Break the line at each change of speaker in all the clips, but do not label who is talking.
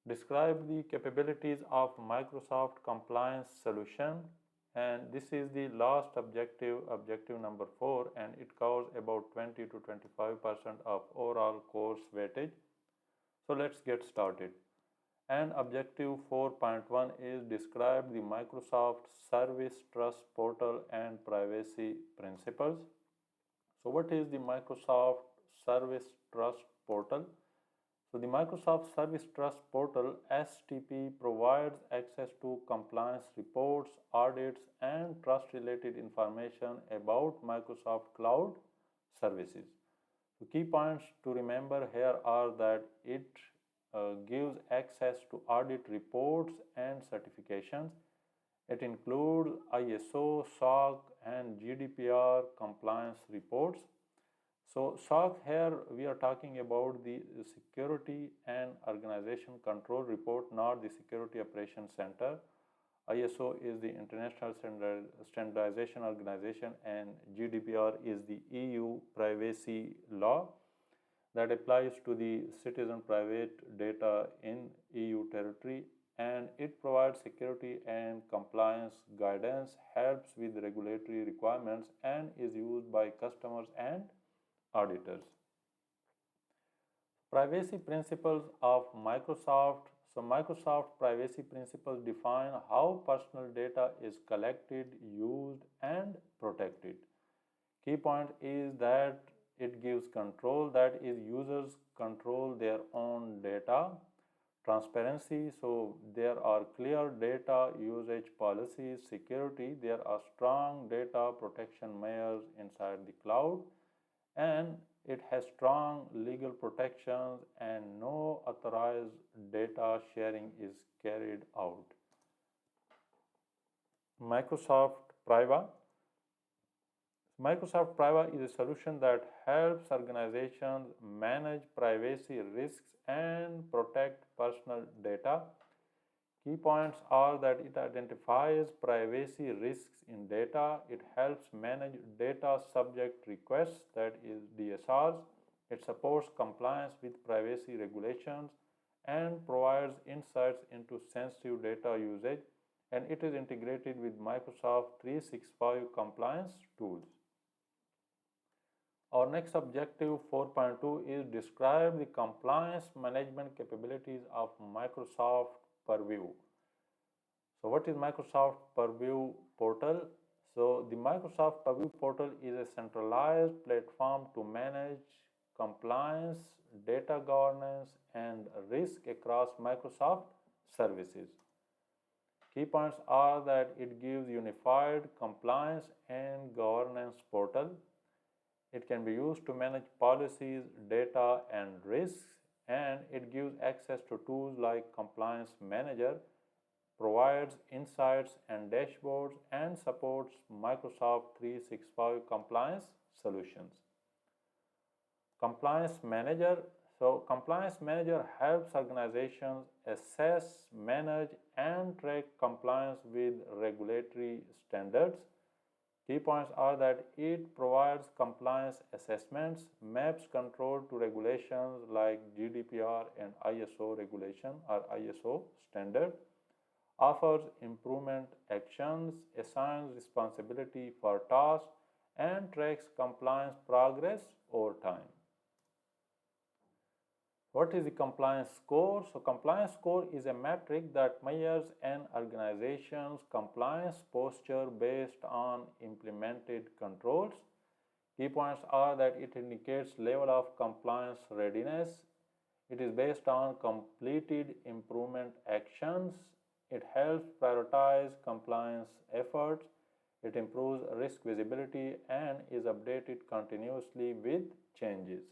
describe the capabilities of Microsoft compliance solution, and this is the last objective, objective number 4, and it covers about 20 to 25% of overall course weightage. So let's get started. And objective 4.1 is describe the Microsoft Service Trust Portal and privacy principles. So what is the Microsoft Service Trust Portal? So the Microsoft Service Trust Portal STP provides access to compliance reports, audits, and trust related information about Microsoft Cloud services. The key points to remember here are that it gives access to audit reports and certifications. It includes ISO, SOC, and GDPR compliance reports. So SOC, here we are talking about the Security and Organization Control Report, not the Security Operations Center. ISO is the International Standardization Organization, and GDPR is the EU privacy law that applies to the citizen private data in EU territory, and it provides security and compliance guidance, helps with regulatory requirements, and is used by customers and auditors. Privacy principles of Microsoft. So Microsoft privacy principles define how personal data is collected, used, and protected. Key point is that it gives control, that is, users control their own data. Transparency, so there are clear data usage policies. Security, there are strong data protection measures inside the cloud, and it has strong legal protections, and no authorized data sharing is carried out. Microsoft Priva. Microsoft Priva is a solution that helps organizations manage privacy risks and protect personal data. Key points are that it identifies privacy risks in data, it helps manage data subject requests, that is DSRs, it supports compliance with privacy regulations, and provides insights into sensitive data usage, and it is integrated with Microsoft 365 compliance tools. Our next objective 4.2 is describe the compliance management capabilities of Microsoft Purview. So what is Microsoft Purview portal? So the Microsoft Purview portal is a centralized platform to manage compliance, data governance, and risk across Microsoft services. Key points are that it gives unified compliance and governance portal. It can be used to manage policies, data, and risks, and it gives access to tools like Compliance Manager, provides insights and dashboards, and supports Microsoft 365 compliance solutions. Compliance Manager. So Compliance Manager helps organizations assess, manage, and track compliance with regulatory standards. Key points are that it provides compliance assessments, maps control to regulations like GDPR and ISO regulation or ISO standard, offers improvement actions, assigns responsibility for tasks, and tracks compliance progress over time. What is the compliance score? So compliance score is a metric that measures an organization's compliance posture based on implemented controls. Key points are that it indicates level of compliance readiness. It is based on completed improvement actions. It helps prioritize compliance efforts. It improves risk visibility and is updated continuously with changes.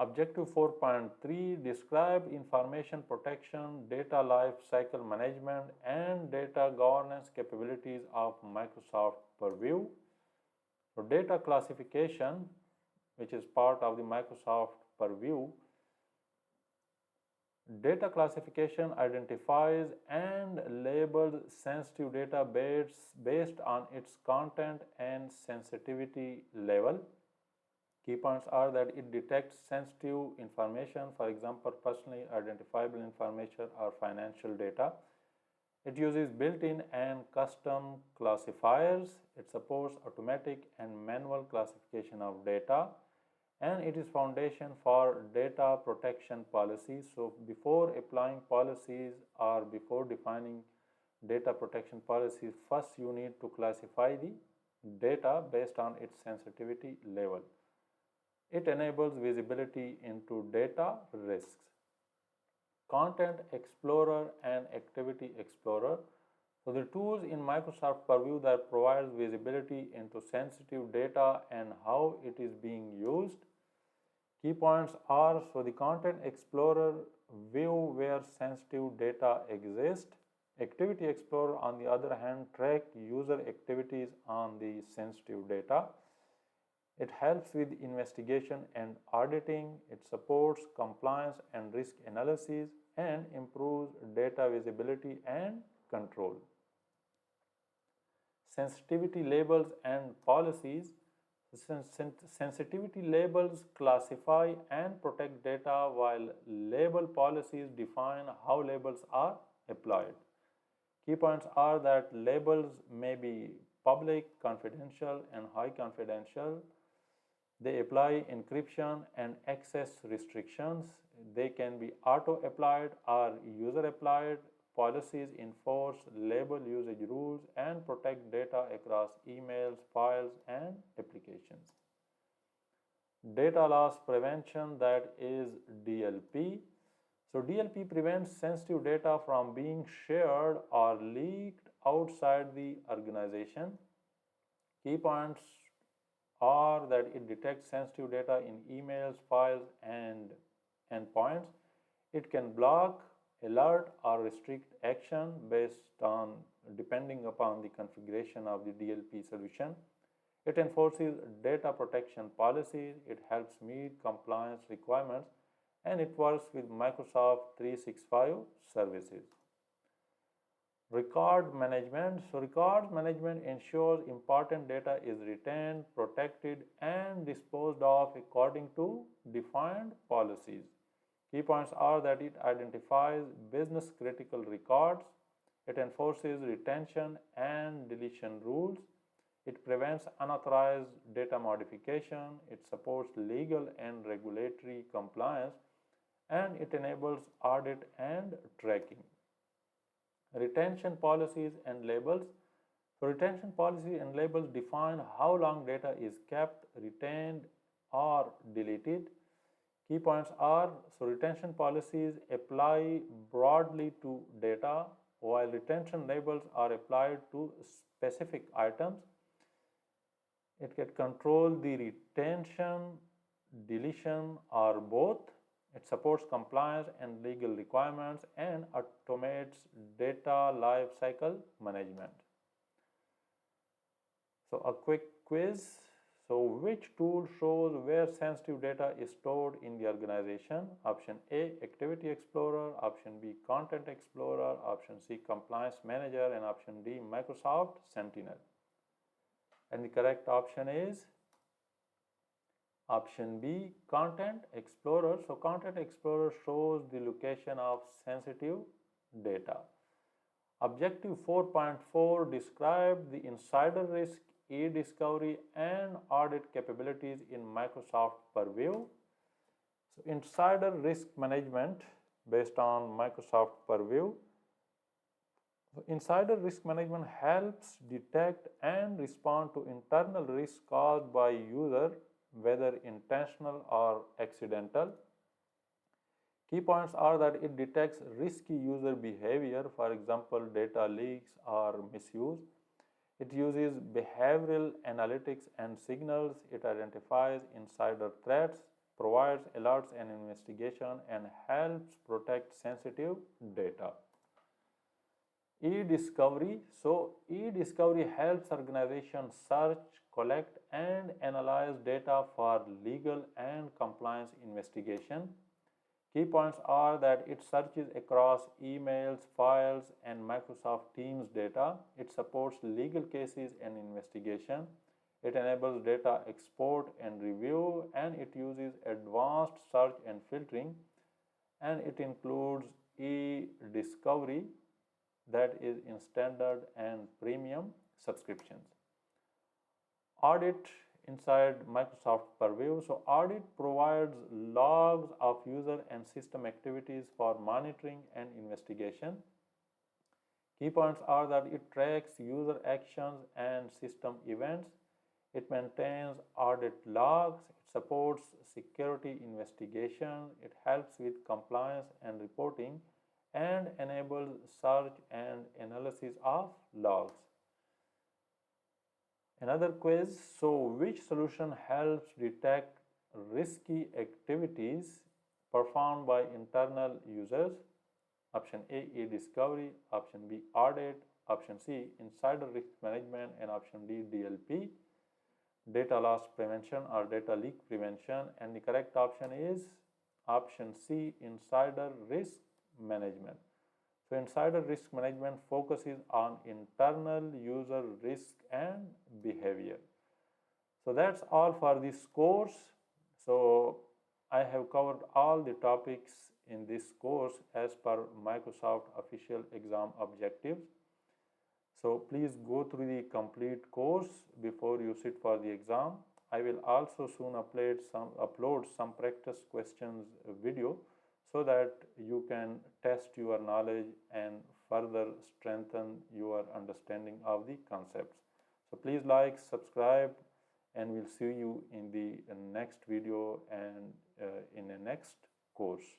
Objective 4.3 describe information protection, data life cycle management, and data governance capabilities of Microsoft Purview. So data classification, which is part of the Microsoft Purview, data classification identifies and labels sensitive data based on its content and sensitivity level. Key points are that it detects sensitive information, for example, personally identifiable information or financial data. It uses built-in and custom classifiers. It supports automatic and manual classification of data, and it is foundation for data protection policies. So before applying policies or before defining data protection policies, first you need to classify the data based on its sensitivity level. It enables visibility into data risks. Content Explorer and Activity Explorer. So the tools in Microsoft Purview that provides visibility into sensitive data and how it is being used. Key points are, so the Content Explorer view where sensitive data exists. Activity Explorer, on the other hand, track user activities on the sensitive data. It helps with investigation and auditing. It supports compliance and risk analysis and improves data visibility and control. Sensitivity labels and policies. Sensitivity labels classify and protect data, while label policies define how labels are applied. Key points are that labels may be public, confidential, and high confidential. They apply encryption and access restrictions. They can be auto-applied or user-applied. Policies enforce label usage rules and protect data across emails, files, and applications. Data loss prevention, that is DLP. So DLP prevents sensitive data from being shared or leaked outside the organization. Key points are that it detects sensitive data in emails, files, and endpoints. It can block, alert, or restrict action based on depending upon the configuration of the DLP solution. It enforces data protection policies. It helps meet compliance requirements, and it works with Microsoft 365 services. Record management. So records management ensures important data is retained, protected, and disposed of according to defined policies. Key points are that it identifies business critical records, it enforces retention and deletion rules, it prevents unauthorized data modification, it supports legal and regulatory compliance, and it enables audit and tracking. Retention policies and labels. So retention policies and labels define how long data is kept, retained, or deleted. Key points are, so retention policies apply broadly to data, while retention labels are applied to specific items. It can control the retention, deletion, or both. It supports compliance and legal requirements and automates data lifecycle management. So a quick quiz. So which tool shows where sensitive data is stored in the organization? Option A, Activity Explorer. Option B, Content Explorer. Option C, Compliance Manager. And option D, Microsoft Sentinel. And the correct option is option B, Content Explorer. So Content Explorer shows the location of sensitive data. Objective 4.4 described the insider risk, e-discovery, and audit capabilities in Microsoft Purview. So insider risk management based on Microsoft Purview. So insider risk management helps detect and respond to internal risks caused by user, whether intentional or accidental. Key points are that it detects risky user behavior, for example, data leaks or misuse. It uses behavioral analytics and signals. It identifies insider threats, provides alerts and investigation, and helps protect sensitive data. E-discovery. So e-discovery helps organizations search, collect, and analyze data for legal and compliance investigation. Key points are that it searches across emails, files, and Microsoft Teams data. It supports legal cases and investigation. It enables data export and review, and it uses advanced search and filtering, and it includes e-discovery, that is in standard and premium subscriptions. Audit inside Microsoft Purview. So audit provides logs of user and system activities for monitoring and investigation. Key points are that it tracks user actions and system events. It maintains audit logs. It supports security investigation. It helps with compliance and reporting, and enables search and analysis of logs. Another quiz. So which solution helps detect risky activities performed by internal users? Option A, e-discovery. Option B, audit. Option C, insider risk management. And option D, DLP, data loss prevention or data leak prevention. And the correct option is option C, insider risk management. So insider risk management focuses on internal user risk and behavior. So that's all for this course. So I have covered all the topics in this course as per Microsoft official exam objectives. So please go through the complete course before you sit for the exam. I will also soon upload some practice questions video, so that you can test your knowledge and further strengthen your understanding of the concepts. So please like, subscribe, and we'll see you in the next video and in the next course.